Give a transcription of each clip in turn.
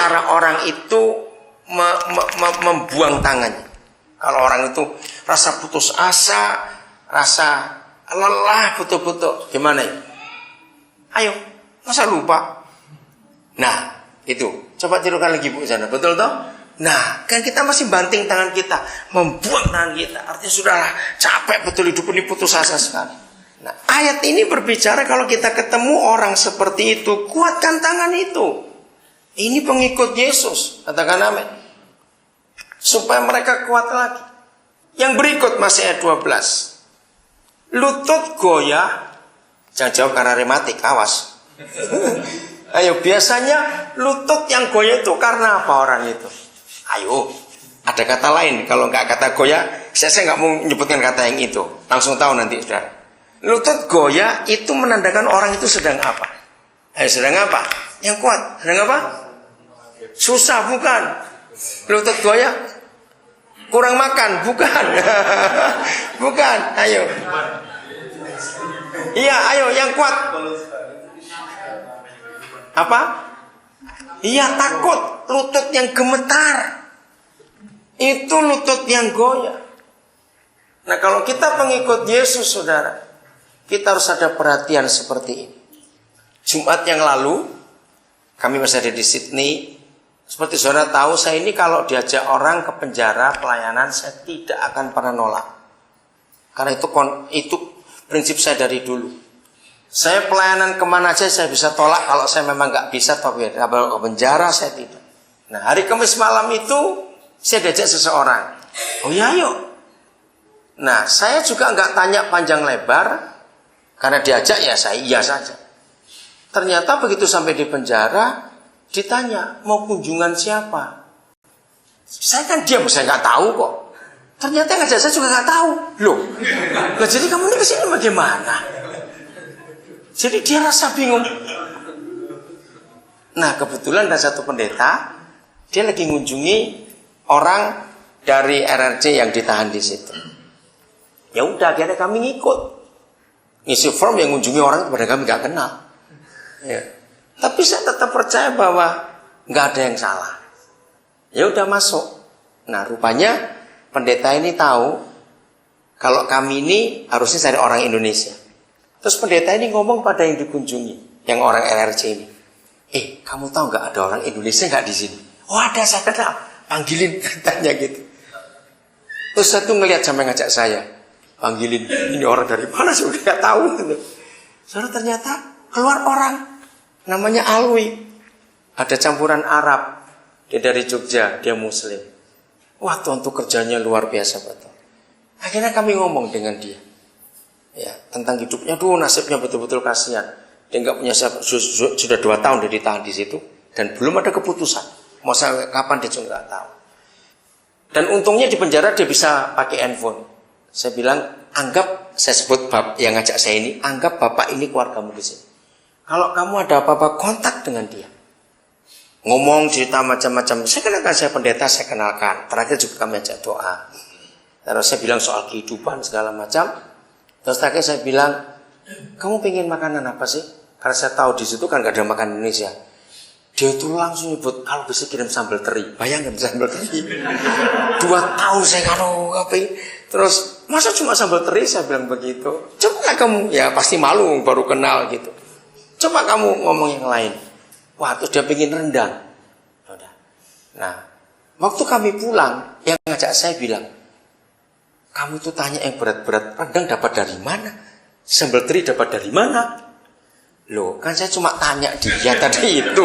cara orang itu membuang tangannya. Kalau orang itu rasa putus asa, rasa lelah betul-betul, gimana ya? Ayo, masa lupa? Nah, itu. Coba tirukan lagi Bu sana, betul toh? Nah, kan kita masih banting tangan kita, membuang tangan kita. Artinya sudahlah, capek betul hidup ini, putus asa sekali. Nah, ayat ini berbicara kalau kita ketemu orang seperti itu, kuatkan tangan itu. Ini pengikut Yesus, katakan amin. Supaya mereka kuat lagi. Yang berikut masih ayat 12. Lutut goyah, jangan jawab karena rematik, awas. Ayo, biasanya lutut yang goyah itu karena apa orang itu? Ayo, ada kata lain. Kalau nggak kata goyah, saya nggak mau menyebutkan kata yang itu. Langsung tahu nanti, saudara. Lutut goyah itu menandakan orang itu sedang apa? Sedang apa? Yang kuat, sedang apa? Susah, bukan? Lutut goyah, kurang makan, bukan? Bukan, ayo. Iya, ayo, yang kuat. Apa? Iya, takut. Lutut yang gemetar. Itu lutut yang goyah. Nah, kalau kita pengikut Yesus, saudara, kita harus ada perhatian seperti ini. Jumat yang lalu, kami masih ada di Sydney. Seperti saudara tahu, saya ini kalau diajak orang ke penjara pelayanan, saya tidak akan pernah nolak. Karena itu prinsip saya dari dulu. Saya pelayanan kemana aja saya bisa tolak. Kalau saya memang nggak bisa, tapi kalau ke penjara saya tidak. Nah, hari Kamis malam itu saya diajak seseorang. Oh ya, yuk. Nah, saya juga nggak tanya panjang lebar. Karena diajak ya saya iya saja. Ternyata begitu sampai di penjara, ditanya mau kunjungan siapa. Saya kan diam, saya nggak tahu kok. Ternyata yang ngajak saya juga nggak tahu. Loh, jadi kamu ini kesini bagaimana? Jadi dia rasa bingung. Nah, kebetulan ada satu pendeta, dia lagi ngunjungi orang dari RRC yang ditahan di situ. Ya udah, akhirnya kami ngikut. Ngisi form yang ngunjungi orang kepada kami nggak kenal. Ya. Tapi saya tetap percaya bahwa nggak ada yang salah. Ya udah masuk. Nah, rupanya pendeta ini tahu kalau kami ini harusnya cari orang Indonesia. Terus pendeta ini ngomong pada yang dikunjungi, yang orang RRC ini. Kamu tahu nggak ada orang Indonesia nggak di sini? Oh ada, saya kenal. Panggilin, katanya gitu. Terus saya tuh ngelihat sampai ngajak saya. Panggilin, ini orang dari mana sih? Nggak tahu. Gitu. Soalnya ternyata keluar orang. Namanya Alwi. Ada campuran Arab. Dia dari Jogja, dia Muslim. Wah, untuk kerjanya luar biasa betul. Akhirnya kami ngomong dengan dia. Ya, tentang hidupnya, nasibnya betul-betul kasihan. Dia nggak punya siapa, sudah 2 tahun dia ditahan di situ dan belum ada keputusan. Mau sampai kapan dia juga nggak tahu. Dan untungnya di penjara dia bisa pakai handphone. Saya bilang, saya sebut yang ngajak saya ini, anggap bapak ini keluargamu di sini. Kalau kamu ada apa-apa, kontak dengan dia. Ngomong cerita macam-macam. Saya kenalkan, saya pendeta, saya kenalkan. Terakhir juga kami ajak doa. Terus saya bilang soal kehidupan segala macam. Terus terakhir saya bilang, kamu pengen makanan apa sih? Karena saya tahu di situ kan gak ada makanan Indonesia. Dia tuh langsung nyebut, kalau bisa kirim sambal teri. Bayangkan sambal teri. 2 tahun saya ngapain. Terus, masa cuma sambal teri? Saya bilang begitu. Coba kamu, ya pasti malu baru kenal gitu. Coba kamu ngomong yang lain. Wah, terus dia pengen rendang. Nah, waktu kami pulang, yang ngajak saya bilang, kamu tuh tanya yang berat-berat, rendang dapat dari mana? Sambal teri dapat dari mana? Loh, kan saya cuma tanya dia tadi itu.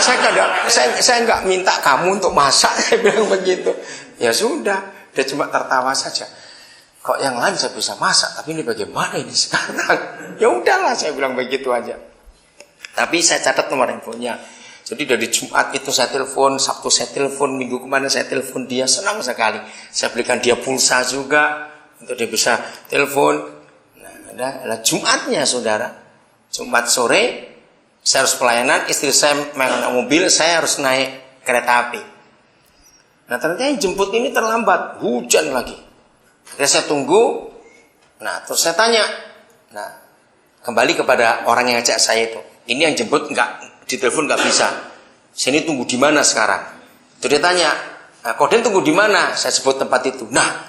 Saya nggak minta kamu untuk masak, saya bilang begitu. Ya sudah, dia cuma tertawa saja. Kok yang lain saya bisa masak, tapi ini bagaimana ini sekarang? Ya udahlah, saya bilang begitu aja. Tapi saya catat nomor handphonenya. Jadi dari Jumat itu saya telepon, Sabtu saya telepon, Minggu kemarin saya telepon dia, senang sekali. Saya belikan dia pulsa juga untuk dia bisa telepon. Nah, Jumatnya saudara, Jumat sore saya harus pelayanan, istri saya mengenai mobil, saya harus naik kereta api. Nah ternyata yang jemput ini terlambat, hujan lagi. Jadi saya tunggu. Nah terus saya tanya, nah kembali kepada orang yang ngajak saya itu. Ini yang jemput nggak, di telepon nggak bisa. Sini tunggu di mana sekarang? Itu dia tanya, nah, Koden tunggu di mana? Saya sebut tempat itu. Nah,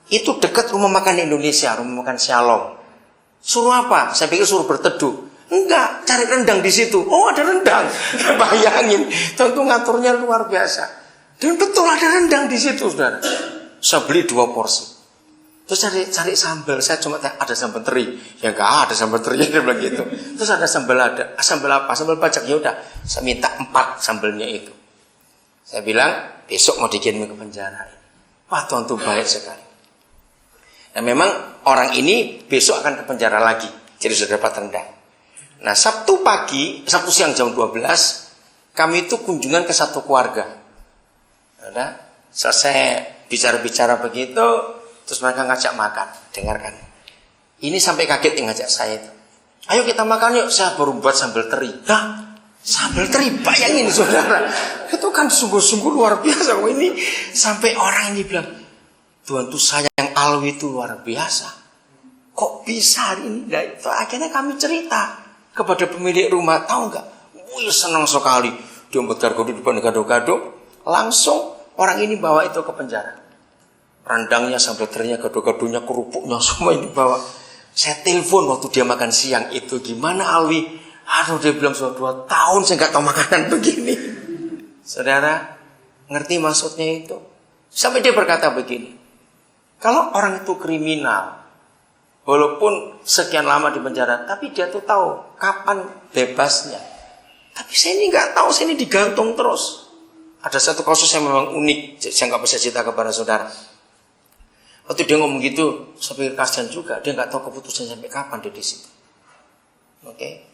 itu dekat rumah makan Indonesia, rumah makan Shalom. Suruh apa? Saya pikir suruh berteduh. Enggak, cari rendang di situ. Oh, ada rendang. Bayangin, tentu ngaturnya luar biasa. Dan betul ada rendang di situ, saudara. Saya beli 2 porsi. Terus cari sambal. Saya cuma ada sambal teri. Ya enggak ada sambal teri, dia bilang gitu. Terus ada sambal apa? Sambal bajak. Ya udah, saya minta 4 sambalnya itu. Saya bilang besok mau dikirim ke penjara. Wah, tuan tuh baik sekali. Nah, memang orang ini besok akan ke penjara lagi. Jadi sudah dapat rendang. Nah, Sabtu siang jam 12, kami itu kunjungan ke satu keluarga. Udah, selesai bicara-bicara begitu, terus mereka ngajak makan. Dengarkan. Ini sampai kaget yang ngajak saya itu. Ayo kita makan yuk, saya baru buat sambal teri. Hah? Sambal teri, bayangin saudara. Itu kan sungguh-sungguh luar biasa. Ini sampai orang ini bilang, Tuhan tuh sayang Alwi itu luar biasa. Kok bisa ini? Nah, itu akhirnya kami cerita kepada pemilik rumah, tahu nggak? Wih, senang sekali. Dia membuat gado di depan gado-gado. Langsung orang ini bawa itu ke penjara. Rendangnya, sambal terinya, gado-gadonya, kerupuknya semua ini bawa. Saya telepon waktu dia makan siang itu, gimana Alwi? Aduh, dia bilang sudah 2 tahun saya nggak tahu makanan begini. Saudara, ngerti maksudnya itu? Sampai dia berkata begini, kalau orang itu kriminal, walaupun sekian lama di penjara, tapi dia tuh tahu kapan bebasnya. Tapi saya ini nggak tahu, saya ini digantung terus. Ada satu kasus yang memang unik, saya nggak bisa cerita kepada saudara. Waktu dia ngomong gitu, saya pikir kasihan juga, dia nggak tahu keputusan sampai kapan dia di situ. Oke.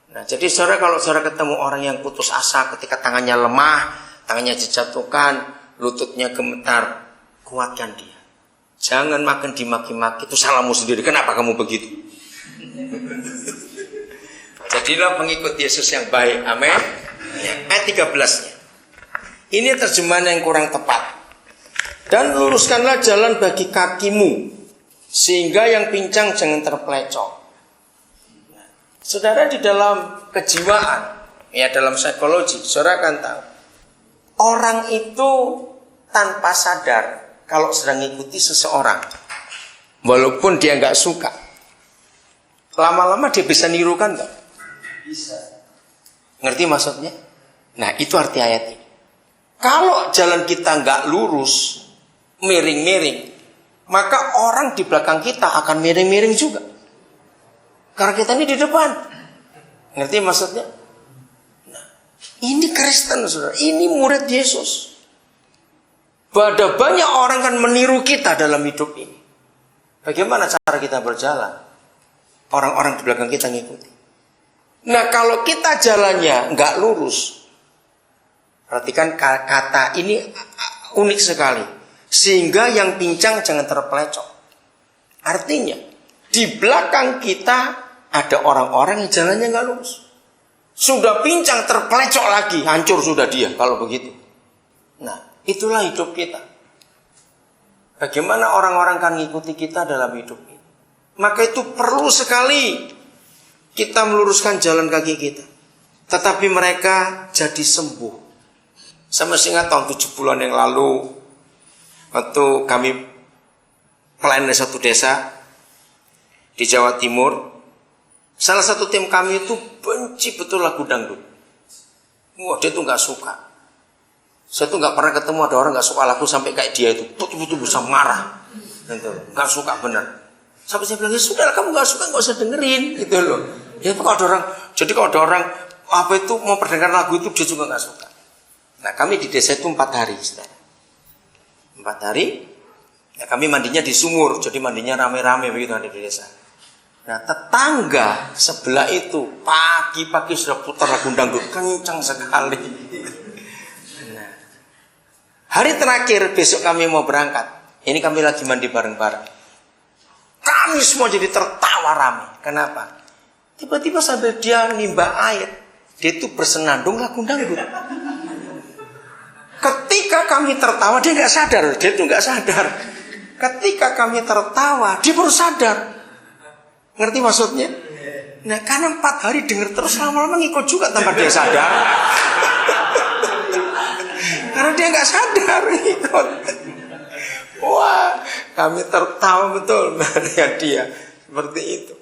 Nah, jadi saudara, kalau saudara ketemu orang yang putus asa ketika tangannya lemah, tangannya dijatuhkan, lututnya gemetar, kuatkan dia. Jangan makan dimaki-maki, itu salahmu sendiri. Kenapa kamu begitu? Jadilah pengikut Yesus yang baik. Amin. Ayat 13-nya. Ini terjemahan yang kurang tepat. Dan luruskanlah jalan bagi kakimu, sehingga yang pincang jangan terpelecok. Saudara, di dalam kejiwaan, ya dalam psikologi, saudara akan tahu, orang itu tanpa sadar kalau sedang mengikuti seseorang, walaupun dia nggak suka, lama-lama dia bisa nirukan nggak? Bisa. Ngerti maksudnya? Nah, itu arti ayat ini. Kalau jalan kita nggak lurus, miring-miring, maka orang di belakang kita akan miring-miring juga. Karena kita ini di depan. Ngerti maksudnya? Nah, ini Kristen, saudara. Ini murid Yesus. Ada banyak orang kan meniru kita dalam hidup ini. Bagaimana cara kita berjalan? Orang-orang di belakang kita ngikuti. Nah, kalau kita jalannya nggak lurus, perhatikan kata ini unik sekali. Sehingga yang pincang jangan terpelecok. Artinya, di belakang kita ada orang-orang yang jalannya nggak lurus. Sudah pincang, terpelecok lagi, hancur sudah dia kalau begitu. Nah, itulah hidup kita. Bagaimana orang-orang akan mengikuti kita dalam hidup ini? Maka itu perlu sekali kita meluruskan jalan kaki kita. Tetapi mereka jadi sembuh. Saya masih ingat tahun 70-an yang lalu, waktu kami melayani satu desa di Jawa Timur, salah satu tim kami itu benci betul lagu dangdut. Wah, dia tuh nggak suka. Saya tuh nggak pernah ketemu ada orang nggak suka lagu sampai kayak dia itu, betul-betul bisa marah, nggak suka benar. Sampai saya bilang, ya sudah, kamu nggak suka nggak usah dengerin, gitu loh. Ya kalau ada orang, jadi kalau ada orang apa itu mau mendengar lagu itu dia juga nggak suka. Nah, kami di desa itu 4 hari, saudara. 4 hari, ya kami mandinya di sumur, jadi mandinya rame-rame begitu ada di desa. Nah, tetangga sebelah itu pagi-pagi sudah putar lagu dangdut kencang sekali. Nah, hari terakhir besok kami mau berangkat. Ini kami lagi mandi bareng-bareng. Kami semua jadi tertawa rame. Kenapa? Tiba-tiba sambil dia nimba air, dia itu bersenandung lagu dangdut. Ketika kami tertawa, dia nggak sadar. Dia itu nggak sadar. Ketika kami tertawa, dia baru sadar. Ngerti maksudnya? Nah, karena 4 hari dengar terus, lama-lama ngikut juga tanpa dia sadar. Karena dia nggak sadar ikut. Wah, kami tertawa betul melihat dia seperti itu.